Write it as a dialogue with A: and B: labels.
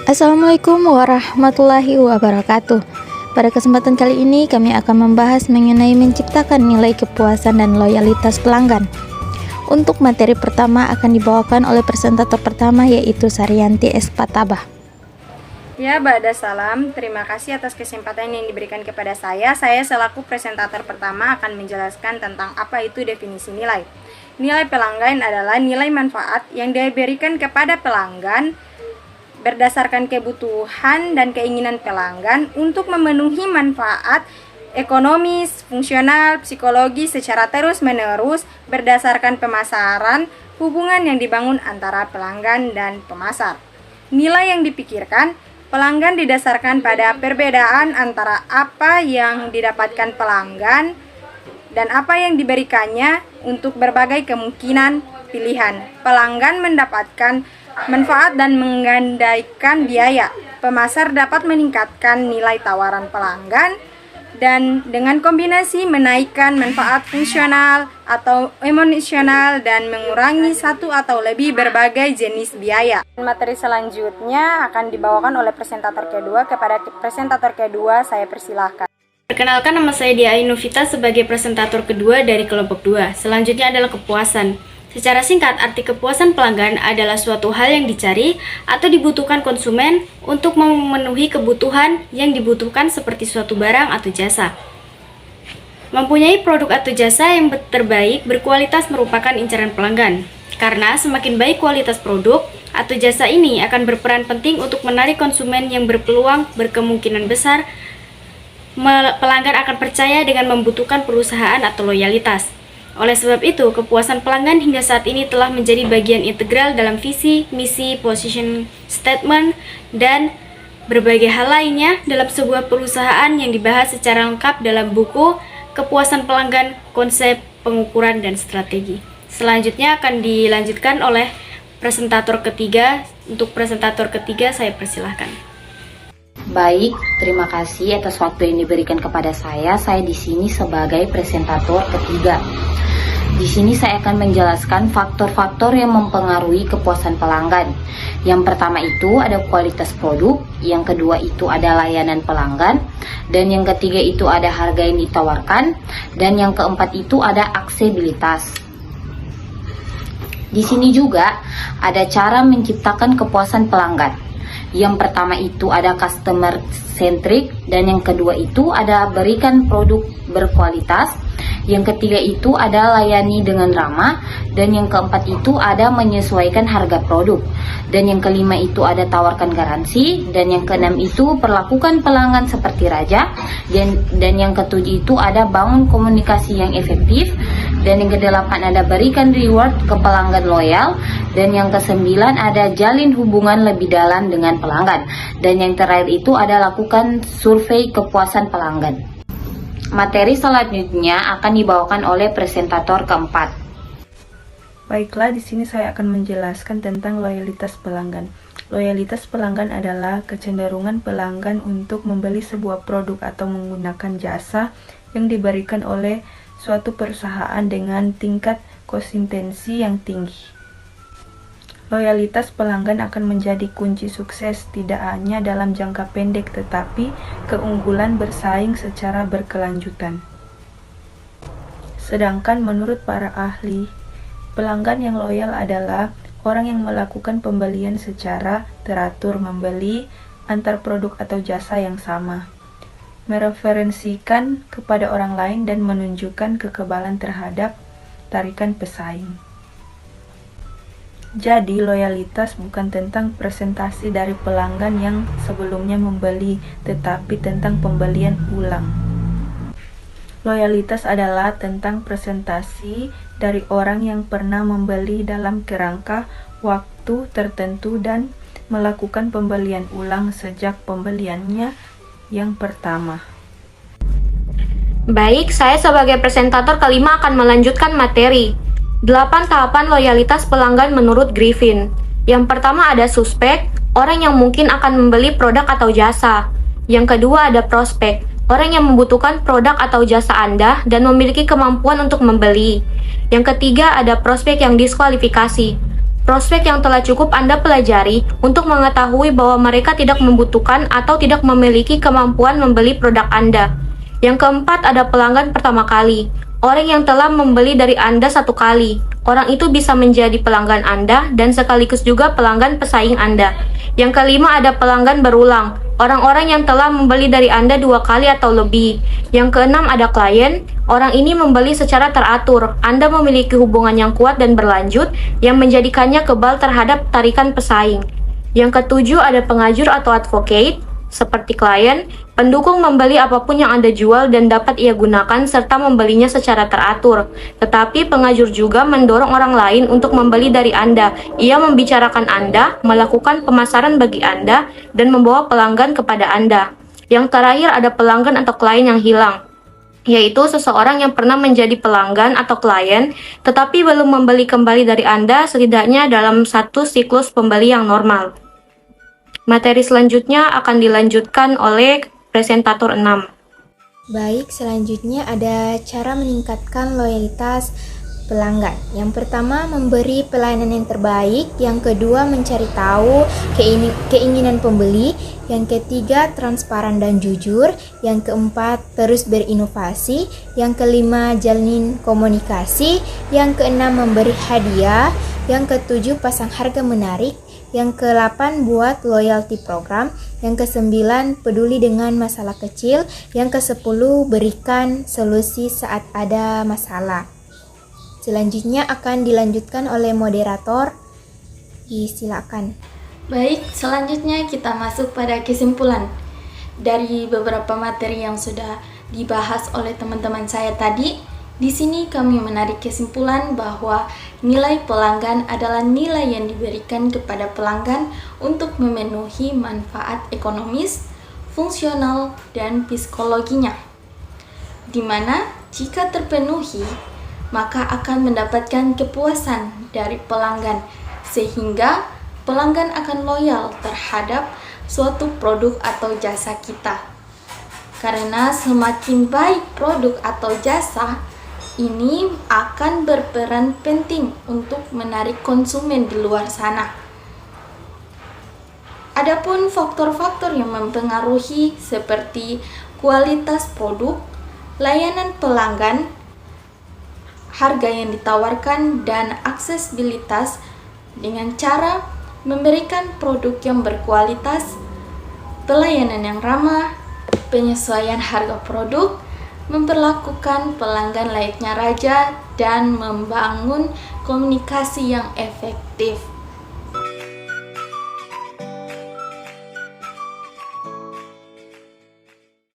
A: Assalamualaikum warahmatullahi wabarakatuh. Pada kesempatan kali ini kami akan membahas mengenai menciptakan nilai kepuasan dan loyalitas pelanggan. Untuk materi pertama akan dibawakan oleh presentator pertama, yaitu Saryanti S. Patabah.
B: Ya, Ba'da salam. Terima kasih atas kesempatan yang diberikan kepada saya. Saya selaku presentator pertama akan menjelaskan tentang apa itu definisi nilai. Nilai pelanggan adalah nilai manfaat yang diberikan kepada pelanggan berdasarkan kebutuhan dan keinginan pelanggan untuk memenuhi manfaat ekonomis, fungsional, psikologis secara terus-menerus berdasarkan pemasaran, hubungan yang dibangun antara pelanggan dan pemasar. Nilai yang dipikirkan, pelanggan didasarkan pada perbedaan antara apa yang didapatkan pelanggan dan apa yang diberikannya untuk berbagai kemungkinan pilihan. Pelanggan mendapatkan manfaat dan menggandaikan biaya. Pemasar dapat meningkatkan nilai tawaran pelanggan dan dengan kombinasi menaikkan manfaat fungsional atau emosional dan mengurangi satu atau lebih berbagai jenis biaya. Materi selanjutnya akan dibawakan oleh presentator kedua. Kepada presentator kedua saya persilahkan.
C: Perkenalkan, nama saya Dia Ainuvita sebagai presentator kedua dari kelompok 2. Selanjutnya adalah kepuasan. Secara singkat, arti kepuasan pelanggan adalah suatu hal yang dicari atau dibutuhkan konsumen untuk memenuhi kebutuhan yang dibutuhkan seperti suatu barang atau jasa. Mempunyai produk atau jasa yang terbaik berkualitas merupakan incaran pelanggan. Karena semakin baik kualitas produk atau jasa ini akan berperan penting untuk menarik konsumen yang berpeluang berkemungkinan besar pelanggan akan percaya dengan membutuhkan perusahaan atau loyalitas. Oleh sebab itu, kepuasan pelanggan hingga saat ini telah menjadi bagian integral dalam visi, misi, position statement, dan berbagai hal lainnya dalam sebuah perusahaan yang dibahas secara lengkap dalam buku Kepuasan Pelanggan, Konsep, Pengukuran, dan Strategi. Selanjutnya akan dilanjutkan oleh presentator ketiga. Untuk presentator ketiga, saya persilahkan.
D: Baik, terima kasih atas waktu yang diberikan kepada saya. Saya di sini sebagai presentator ketiga. Di sini saya akan menjelaskan faktor-faktor yang mempengaruhi kepuasan pelanggan. Yang pertama itu ada kualitas produk, yang kedua itu ada layanan pelanggan, dan yang ketiga itu ada harga yang ditawarkan, dan yang keempat itu ada aksesibilitas. Di sini juga ada cara menciptakan kepuasan pelanggan. Yang pertama itu ada customer centric, dan yang kedua itu ada berikan produk berkualitas. Yang ketiga itu ada layani dengan ramah, dan yang keempat itu ada menyesuaikan harga produk, dan yang kelima itu ada tawarkan garansi, dan yang keenam itu perlakukan pelanggan seperti raja, dan yang ketujuh itu ada bangun komunikasi yang efektif, dan yang kedelapan ada berikan reward ke pelanggan loyal, dan yang kesembilan ada jalin hubungan lebih dalam dengan pelanggan, dan yang terakhir itu ada lakukan survei kepuasan pelanggan. Materi selanjutnya akan dibawakan oleh presentator keempat.
E: Baiklah, di sini saya akan menjelaskan tentang loyalitas pelanggan. Loyalitas pelanggan adalah kecenderungan pelanggan untuk membeli sebuah produk atau menggunakan jasa yang diberikan oleh suatu perusahaan dengan tingkat konsistensi yang tinggi. Loyalitas pelanggan akan menjadi kunci sukses tidak hanya dalam jangka pendek tetapi keunggulan bersaing secara berkelanjutan. Sedangkan menurut para ahli, pelanggan yang loyal adalah orang yang melakukan pembelian secara teratur, membeli antar produk atau jasa yang sama, mereferensikan kepada orang lain dan menunjukkan kekebalan terhadap tarikan pesaing. Jadi, loyalitas bukan tentang presentasi dari pelanggan yang sebelumnya membeli, tetapi tentang pembelian ulang. Loyalitas adalah tentang presentasi dari orang yang pernah membeli dalam kerangka waktu tertentu dan melakukan pembelian ulang sejak pembeliannya yang pertama.
F: Baik, saya sebagai presentator kelima akan melanjutkan materi 8 tahapan loyalitas pelanggan menurut Griffin. Yang pertama ada suspek, orang yang mungkin akan membeli produk atau jasa. Yang kedua ada prospek, orang yang membutuhkan produk atau jasa Anda dan memiliki kemampuan untuk membeli. Yang ketiga ada prospek yang diskualifikasi, prospek yang telah cukup Anda pelajari untuk mengetahui bahwa mereka tidak membutuhkan atau tidak memiliki kemampuan membeli produk Anda. Yang keempat, ada pelanggan pertama kali. Orang yang telah membeli dari Anda satu kali. Orang itu bisa menjadi pelanggan Anda dan sekaligus juga pelanggan pesaing Anda. Yang kelima, ada pelanggan berulang. Orang-orang yang telah membeli dari Anda 2 kali atau lebih. Yang keenam, ada klien. Orang ini membeli secara teratur. Anda memiliki hubungan yang kuat dan berlanjut yang menjadikannya kebal terhadap tarikan pesaing. Yang ketujuh, ada pengajur atau advocate, seperti klien, pendukung membeli apapun yang Anda jual dan dapat ia gunakan serta membelinya secara teratur. Tetapi pengajur juga mendorong orang lain untuk membeli dari Anda. Ia membicarakan Anda, melakukan pemasaran bagi Anda, dan membawa pelanggan kepada Anda. Yang terakhir, ada pelanggan atau klien yang hilang, yaitu seseorang yang pernah menjadi pelanggan atau klien, tetapi belum membeli kembali dari Anda setidaknya dalam satu siklus pembeli yang normal. Materi selanjutnya akan dilanjutkan oleh presentator 6.
A: Baik, selanjutnya ada cara meningkatkan loyalitas pelanggan. Yang pertama, memberi pelayanan yang terbaik. Yang kedua, mencari tahu keinginan pembeli. Yang ketiga, transparan dan jujur. Yang keempat, terus berinovasi. Yang kelima, jalin komunikasi. Yang keenam, memberi hadiah. Yang ketujuh, pasang harga menarik. Yang ke-8, buat loyalty program. Yang ke-9, peduli dengan masalah kecil. Yang ke-10, berikan solusi saat ada masalah. Selanjutnya akan dilanjutkan oleh moderator. Silakan.
G: Baik, selanjutnya kita masuk pada kesimpulan. Dari beberapa materi yang sudah dibahas oleh teman-teman saya tadi, di sini kami menarik kesimpulan bahwa nilai pelanggan adalah nilai yang diberikan kepada pelanggan untuk memenuhi manfaat ekonomis, fungsional, dan psikologinya. Di mana jika terpenuhi, maka akan mendapatkan kepuasan dari pelanggan, sehingga pelanggan akan loyal terhadap suatu produk atau jasa kita. Karena semakin baik produk atau jasa, ini akan berperan penting untuk menarik konsumen di luar sana. Adapun faktor-faktor yang mempengaruhi seperti kualitas produk, layanan pelanggan, harga yang ditawarkan, dan aksesibilitas dengan cara memberikan produk yang berkualitas, pelayanan yang ramah, penyesuaian harga produk, memperlakukan pelanggan layaknya raja, dan membangun komunikasi yang efektif.